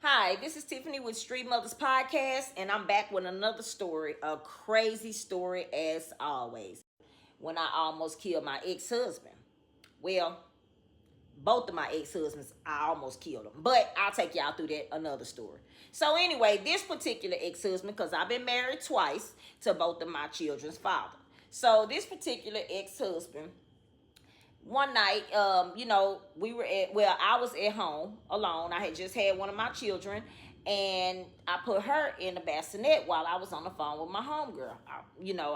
Hi, this is Tiffany with Street Mothers Podcast, and I'm back with another story, a crazy story as always. When I almost killed my ex-husband. Well, both of my ex-husbands, I almost killed them. But I'll take y'all through that another story. So anyway, this particular ex-husband, because I've been married twice to both of my children's father. So this particular ex-husband, one night, I was at home alone. I had just had one of my children, and I put her in the bassinet while I was on the phone with my homegirl.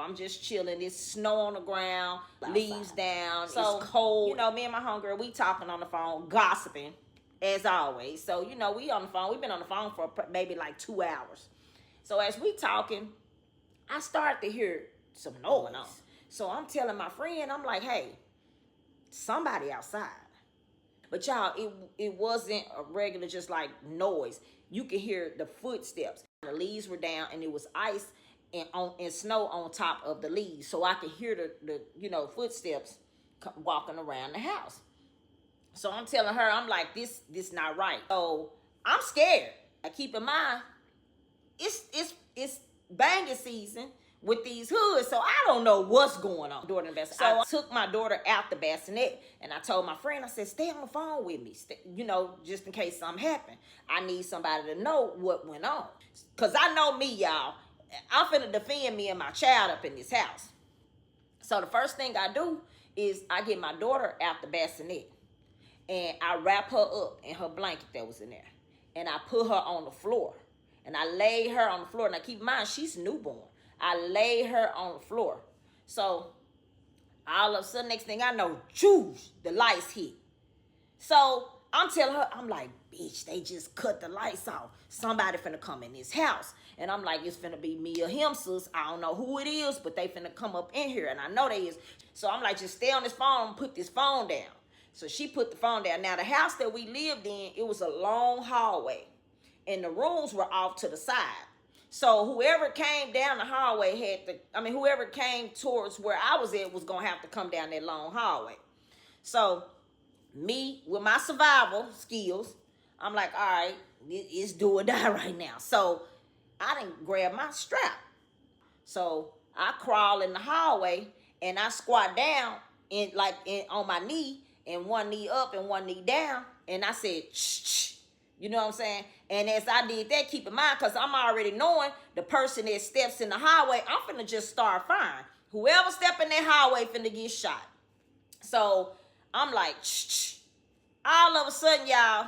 I'm just chilling. It's snow on the ground, leaves down. So it's cold. Me and my homegirl, we talking on the phone, gossiping, as always. So, we on the phone. We've been on the phone for maybe like 2 hours. So as we talking, I started to hear some noise. So I'm telling my friend, I'm like, hey, somebody outside. But y'all, it wasn't a regular just like noise. You could hear the footsteps. The leaves were down and it was ice and snow on top of the leaves. So I could hear the footsteps walking around the house. So I'm telling her, I'm like, this not right. So I'm scared. I keep in mind, it's banging season with these hoods, so I don't know what's going on during the bassinet. So I took my daughter out the bassinet, and I told my friend, I said, stay on the phone with me, just in case something happened. I need somebody to know what went on. Because I know me, y'all. I'm finna defend me and my child up in this house. So the first thing I do is I get my daughter out the bassinet, and I wrap her up in her blanket that was in there, and I put her on the floor, and I laid her on the floor. Now keep in mind, she's newborn. I laid her on the floor. So all of a sudden, next thing I know, choosh, the lights hit. So I'm telling her, I'm like, bitch, they just cut the lights off. Somebody finna come in this house. And I'm like, it's finna be me or him, sis. I don't know who it is, but they finna come up in here. And I know they is. So I'm like, just stay on this phone and put this phone down. So she put the phone down. Now, the house that we lived in, it was a long hallway. And the rooms were off to the side. So whoever came down the hallway whoever came towards where I was at was going to have to come down that long hallway. So me, with my survival skills, I'm like, all right, it's do or die right now. So I didn't grab my strap. So I crawl in the hallway and I squat down on my knee, and one knee up and one knee down. And I said, shh. You know what I'm saying? And as I did that, keep in mind, because I'm already knowing the person that steps in the highway, I'm finna just start firing. Whoever step in that highway finna get shot. So I'm like, shh. All of a sudden, y'all,